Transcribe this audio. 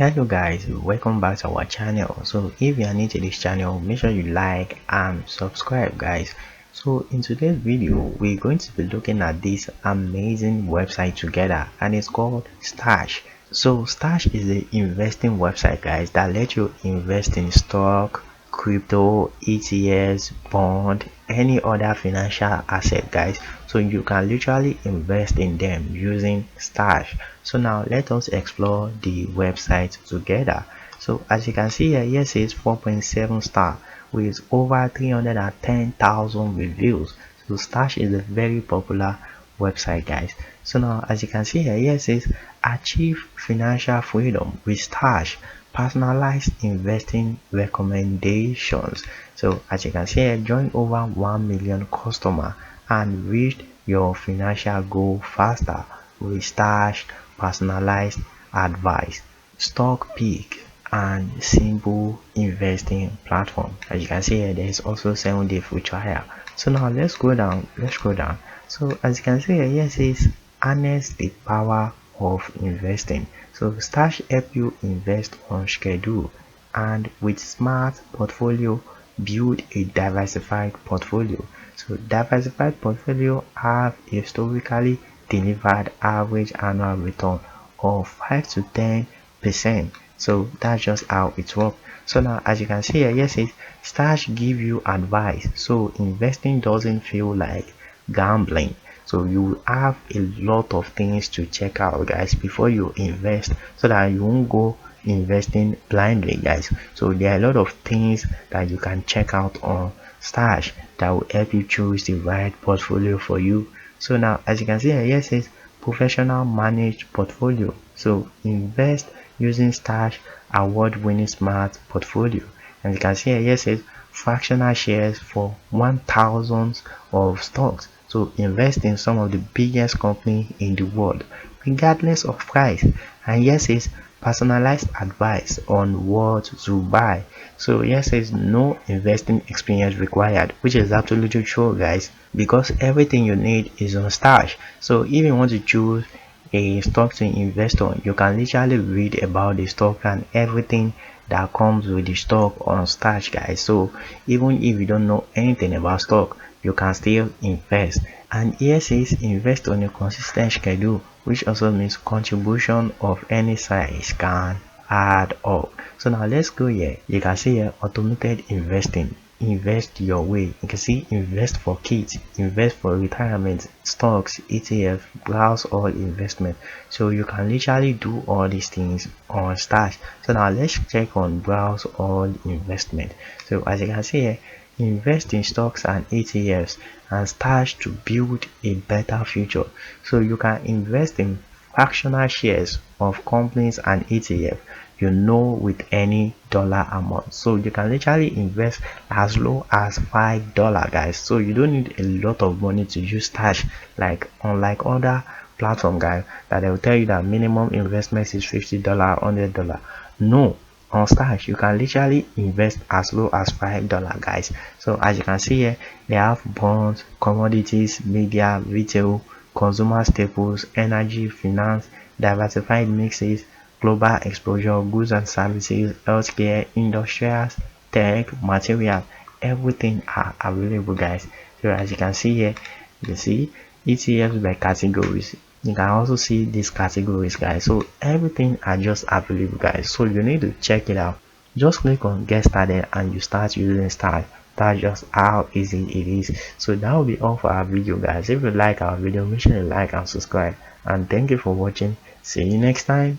Hello guys, welcome back to our channel. So if you are new to this channel, make sure you like and subscribe guys. So in today's video, we're going to be looking at this amazing website together, and it's called Stash. So Stash is the investing website guys that lets you invest in stock, crypto, ETFs, bond, any other financial asset guys. So you can literally invest in them using Stash. So now let us explore the website together. So as you can see here, says 4.7 star with over 310,000 reviews. So Stash is a very popular website guys. So now as you can see here, says achieve financial freedom with Stash, personalized investing recommendations. So as you can see here, join over 1 million customers and reach your financial goal faster with Stash personalized advice, stock pick, and simple investing platform. As you can see here, there is also 7-day free trial. So now let's go down. So as you can see here, it says harness the power of investing. So Stash help you invest on schedule and with smart portfolio build a diversified portfolio. So diversified portfolio have historically delivered average annual return of 5 to 10%. So that's just how it works. So now as you can see here, it says Stash give you advice. So investing doesn't feel like gambling. So you have a lot of things to check out guys before you invest, so that you won't go investing blindly guys. So there are a lot of things that you can check out on Stash that will help you choose the right portfolio for you. So now as you can see here, it says professional managed portfolio. So invest using Stash award-winning smart portfolio. And you can see here, it says fractional shares for 1,000 of stocks. So invest in some of the biggest companies in the world regardless of price. And yes, says personalized advice on what to buy. So yes, says no investing experience required, which is absolutely true guys, because everything you need is on Stash. So if you want to choose a stock to invest on, you can literally read about the stock and everything that comes with the stock on Stash guys. So even if you don't know anything about stock, you can still invest. And here says invest on a consistent schedule, which also means contribution of any size can add up. So now let's go here. You can see here automated investing. Invest your way. You can see invest for kids, invest for retirement, stocks, ETF, browse all investment. So you can literally do all these things on Stash. So now let's check on browse all investment. So as you can see here, invest in stocks and ETFs and Stash to build a better future. So you can invest in fractional shares of companies and ETF with any dollar amount. So you can literally invest as low as $5 guys. So you don't need a lot of money to use Stash, like unlike other platform guys that they will tell you that minimum investment is $50, $100. No, on Stash you can literally invest as low as $5 guys. So as you can see here, they have bonds, commodities, media, retail, consumer staples, energy, finance, diversified mixes, global exposure, goods and services, healthcare, industrials, tech, material. Everything are available guys. So as you can see here, you see ETFs by categories. You can also see these categories guys. So everything are just available guys. So you need to check it out. Just click on get started and you start using Stash. That's just how easy it is. So that will be all for our video guys. If you like our video, make sure you like and subscribe, and thank you for watching. See you next time.